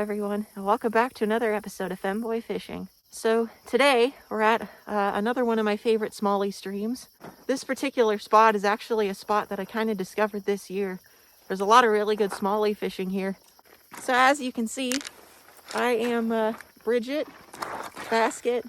everyone, and welcome back to another episode of Femboy Fishing. So today we're at another one of my favorite smallie streams. This particular spot is actually a spot that I kind of discovered this year. There's a lot of really good smallie fishing here. So as you can see, I am Bridget, Basket,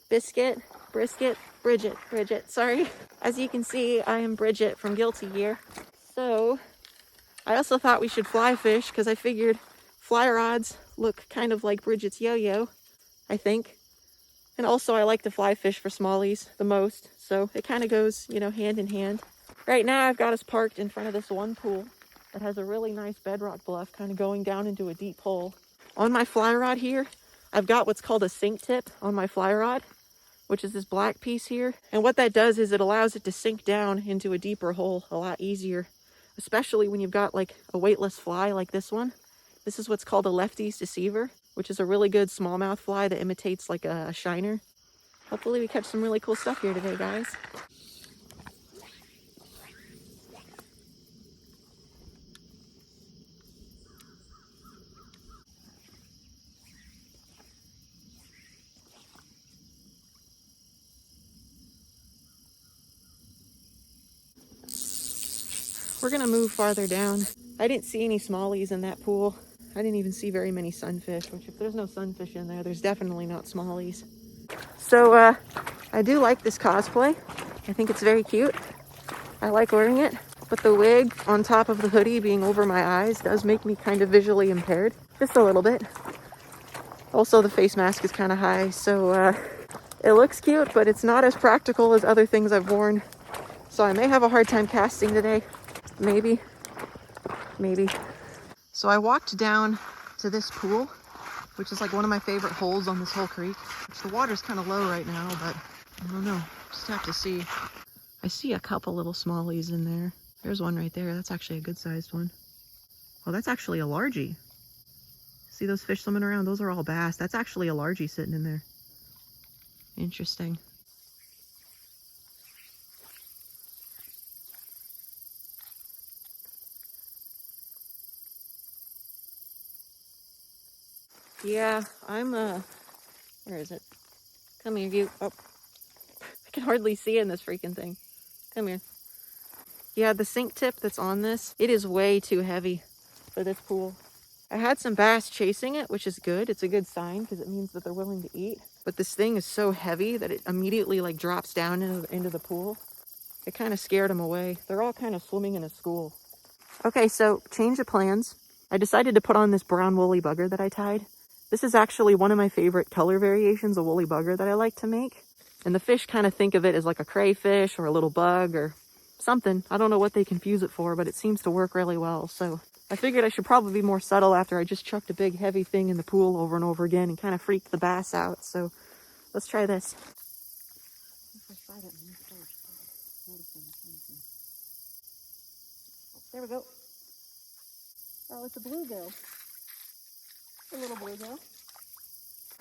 Biscuit, Brisket, Bridget, sorry. As you can see, I am Bridget from Guilty Gear. So I also thought we should fly fish because I figured fly rods look kind of like Bridget's yo-yo, I think. And also I like to fly fish for smallies the most, so it kind of goes, hand in hand. Right now I've got us parked in front of this one pool that has a really nice bedrock bluff kind of going down into a deep hole. On my fly rod here, I've got what's called a sink tip on my fly rod, which is this black piece here. And what that does is it allows it to sink down into a deeper hole a lot easier, especially when you've got like a weightless fly like this one. This is what's called a lefty's deceiver, which is a really good smallmouth fly that imitates like a shiner. Hopefully we catch some really cool stuff here today, guys. We're gonna move farther down. I didn't see any smallies in that pool. I didn't even see very many sunfish, which if there's no sunfish in there, there's definitely not smallies. So I do like this cosplay. I think it's very cute. I like wearing it, but the wig on top of the hoodie being over my eyes does make me kind of visually impaired, just a little bit. Also, the face mask is kind of high, so it looks cute, but it's not as practical as other things I've worn. So I may have a hard time casting today. Maybe. So I walked down to this pool, which is like one of my favorite holes on this whole creek. Which the water's kind of low right now, but I don't know. Just have to see. I see a couple little smallies in there. There's one right there. That's actually a good sized one. Oh, that's actually a largie. See those fish swimming around? Those are all bass. That's actually a largie sitting in there. Interesting. Yeah, I'm where is it? Come here, you. Oh, I can hardly see in this freaking thing. Come here. Yeah, the sink tip that's on this, it is way too heavy for this pool. I had some bass chasing it, which is good. It's a good sign because it means that they're willing to eat. But this thing is so heavy that it immediately like drops down into the pool. It kind of scared them away. They're all kind of swimming in a school. Okay, so change of plans. I decided to put on this brown woolly bugger that I tied. This is actually one of my favorite color variations of woolly bugger that I like to make. And the fish kind of think of it as like a crayfish or a little bug or something. I don't know what they confuse it for, but it seems to work really well. So I figured I should probably be more subtle after I just chucked a big heavy thing in the pool over and over again and kind of freaked the bass out. So let's try this. There we go. Oh, it's a bluegill. A little bluegill.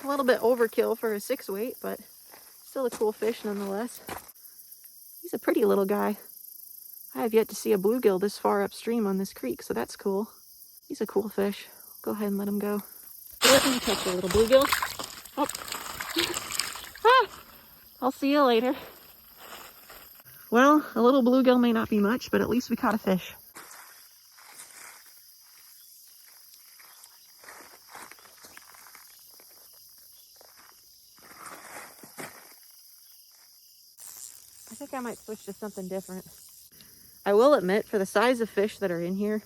A little bit overkill for a 6-weight, but still a cool fish nonetheless. He's a pretty little guy. I have yet to see a bluegill this far upstream on this creek, so that's cool. He's a cool fish. Go ahead and let him go. Let me catch a little bluegill. Oh. Ah! I'll see you later. Well, a little bluegill may not be much, but at least we caught a fish. I think I might switch to something different. I will admit, for the size of fish that are in here,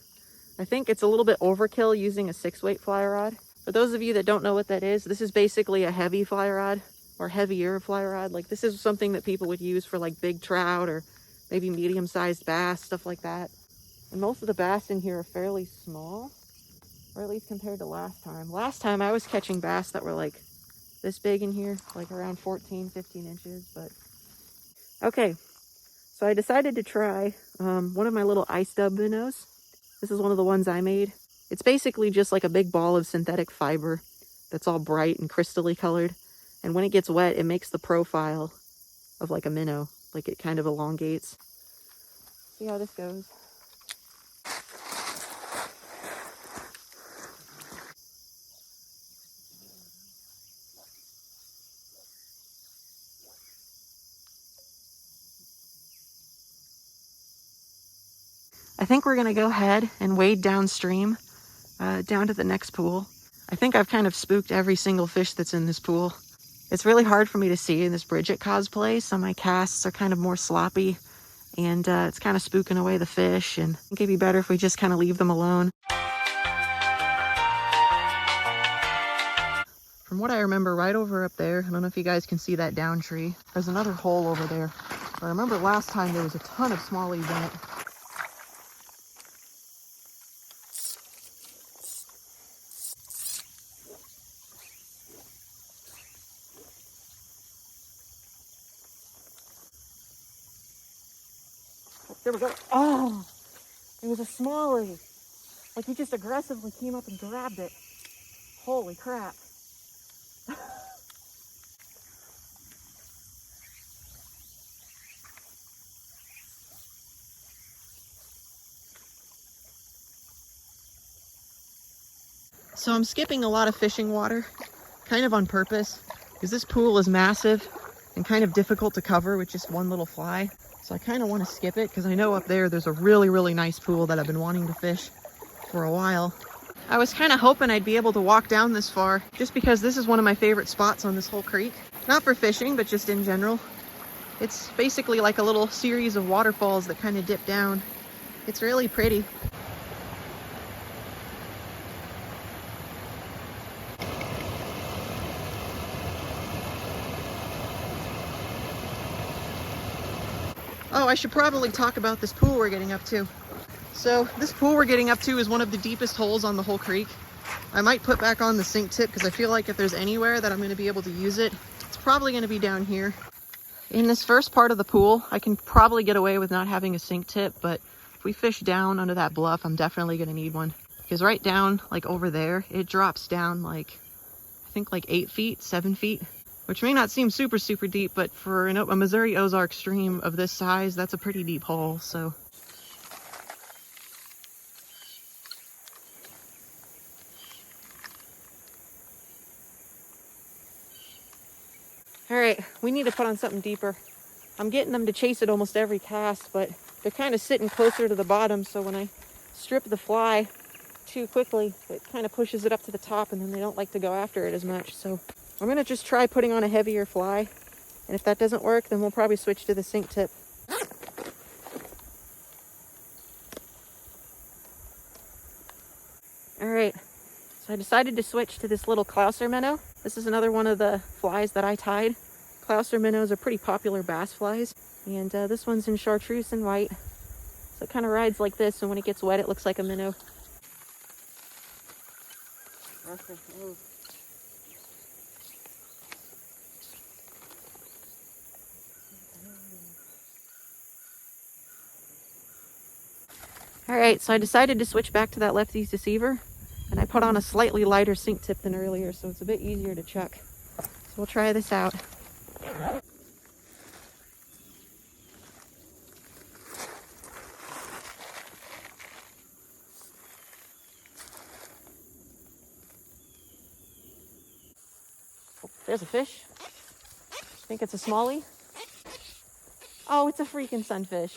I think it's a little bit overkill using a 6-weight fly rod. For those of you that don't know what that is, this is basically a heavy fly rod or heavier fly rod. Like this is something that people would use for like big trout or maybe medium-sized bass, stuff like that. And most of the bass in here are fairly small, or at least compared to last time. Last time I was catching bass that were like this big in here, like around 14, 15 inches, but okay. So I decided to try one of my little ice dub minnows. This is one of the ones I made. It's basically just like a big ball of synthetic fiber that's all bright and crystally colored. And when it gets wet, it makes the profile of like a minnow. Like it kind of elongates. See how this goes. I think we're gonna go ahead and wade downstream, down to the next pool. I think I've kind of spooked every single fish that's in this pool. It's really hard for me to see in this Bridget cosplay, so my casts are kind of more sloppy, and it's kind of spooking away the fish, and I think it'd be better if we just kind of leave them alone. From what I remember, right over up there, I don't know if you guys can see that down tree, there's another hole over there. I remember last time there was a ton of smallies in it. There we go. Oh, it was a smallie. Like he just aggressively came up and grabbed it. Holy crap. So I'm skipping a lot of fishing water, kind of on purpose, because this pool is massive and kind of difficult to cover with just one little fly. So I kind of want to skip it because I know up there's a really, really nice pool that I've been wanting to fish for a while. I was kind of hoping I'd be able to walk down this far just because this is one of my favorite spots on this whole creek. Not for fishing, but just in general. It's basically like a little series of waterfalls that kind of dip down. It's really pretty. Oh, I should probably talk about this pool we're getting up to. So this pool we're getting up to is one of the deepest holes on the whole creek. I might put back on the sink tip because I feel like if there's anywhere that I'm going to be able to use it, it's probably going to be down here. In this first part of the pool, I can probably get away with not having a sink tip, but if we fish down under that bluff, I'm definitely going to need one. Because right down, like over there, it drops down like, I think like 8 feet, 7 feet, which may not seem super, super deep, but for a Missouri Ozark stream of this size, that's a pretty deep hole, so. All right, we need to put on something deeper. I'm getting them to chase it almost every cast, but they're kind of sitting closer to the bottom, so when I strip the fly too quickly, it kind of pushes it up to the top, and then they don't like to go after it as much. So I'm gonna just try putting on a heavier fly, and if that doesn't work, then we'll probably switch to the sink tip. All right, so I decided to switch to this little Clouser minnow. This is another one of the flies that I tied. Clouser minnows are pretty popular bass flies, and this one's in chartreuse and white. So it kind of rides like this, and when it gets wet, it looks like a minnow. All right, so I decided to switch back to that Lefty's Deceiver, and I put on a slightly lighter sink tip than earlier, so it's a bit easier to chuck. So we'll try this out. Oh, there's a fish. I think it's a smallie. Oh, it's a freaking sunfish.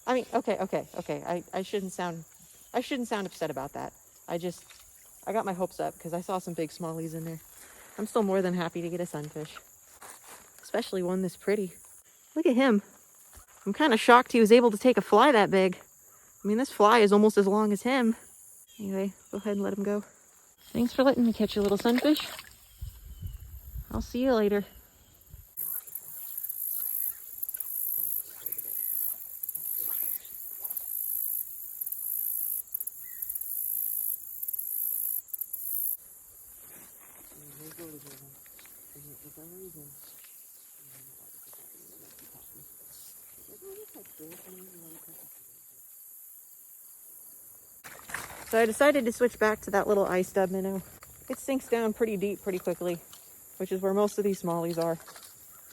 I mean, okay. I shouldn't sound upset about that. I got my hopes up because I saw some big smallies in there. I'm still more than happy to get a sunfish, especially one this pretty. Look at him. I'm kind of shocked he was able to take a fly that big. I mean, this fly is almost as long as him. Anyway, go ahead and let him go. Thanks for letting me catch a little sunfish. I'll see you later. So I decided to switch back to that little ice dub minnow. It sinks down pretty deep pretty quickly, which is where most of these smallies are.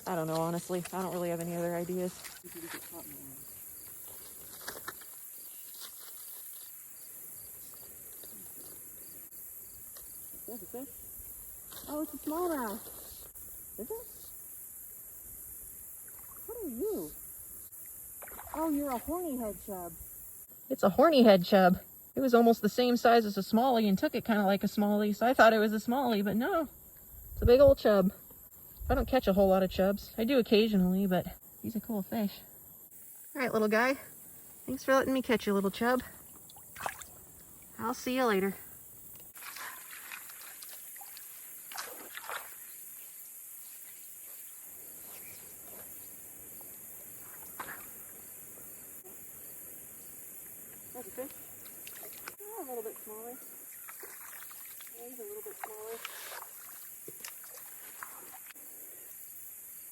I don't know, honestly. I don't really have any other ideas. There's a fish. Oh, it's a smallmouth. Is it? What are you? Oh, you're a horny head chub. It's a horny head chub. It was almost the same size as a smallie and took it kind of like a smallie, so I thought it was a smallie, but no, it's a big old chub. I don't catch a whole lot of chubs. I do occasionally, but he's a cool fish. All right, little guy. Thanks for letting me catch you, little chub. I'll see you later. That's a fish. Oh, a little bit smaller. Yeah, he's a little bit smaller.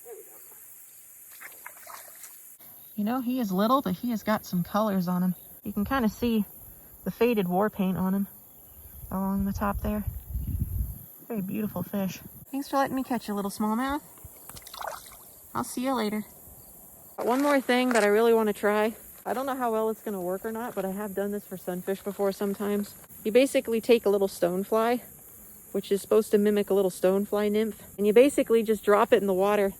There we go. You know, he is little, but he has got some colors on him. You can kind of see the faded war paint on him along the top there. Very beautiful fish. Thanks for letting me catch you, little smallmouth. I'll see you later. One more thing that I really want to try. I don't know how well it's going to work or not, but I have done this for sunfish before sometimes. You basically take a little stonefly, which is supposed to mimic a little stonefly nymph, and you basically just drop it in the water.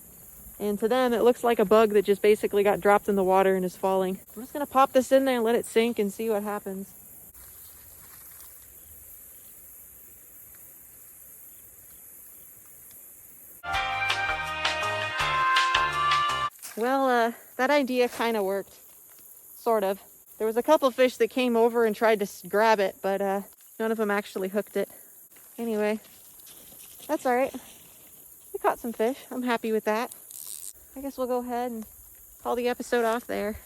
And to them, it looks like a bug that just basically got dropped in the water and is falling. I'm just going to pop this in there and let it sink and see what happens. Well, that idea kind of worked. Sort of. There was a couple fish that came over and tried to grab it, but none of them actually hooked it. Anyway, that's all right. We caught some fish. I'm happy with that. I guess we'll go ahead and call the episode off there.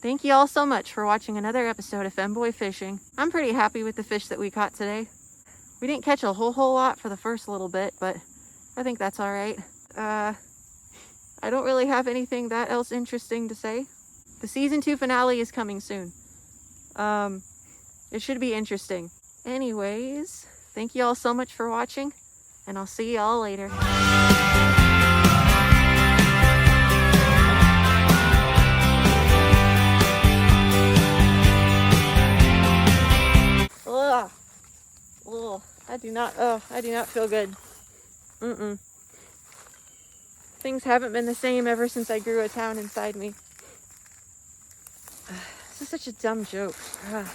Thank you all so much for watching another episode of Femboy Fishing. I'm pretty happy with the fish that we caught today. We didn't catch a whole lot for the first little bit, but I think that's all right. I don't really have anything that else interesting to say. The season 2 finale is coming soon. It should be interesting. Anyways, thank you all so much for watching, and I'll see y'all later. Ugh. Ugh. I do not feel good. Things haven't been the same ever since I grew a town inside me. This is such a dumb joke. Ugh.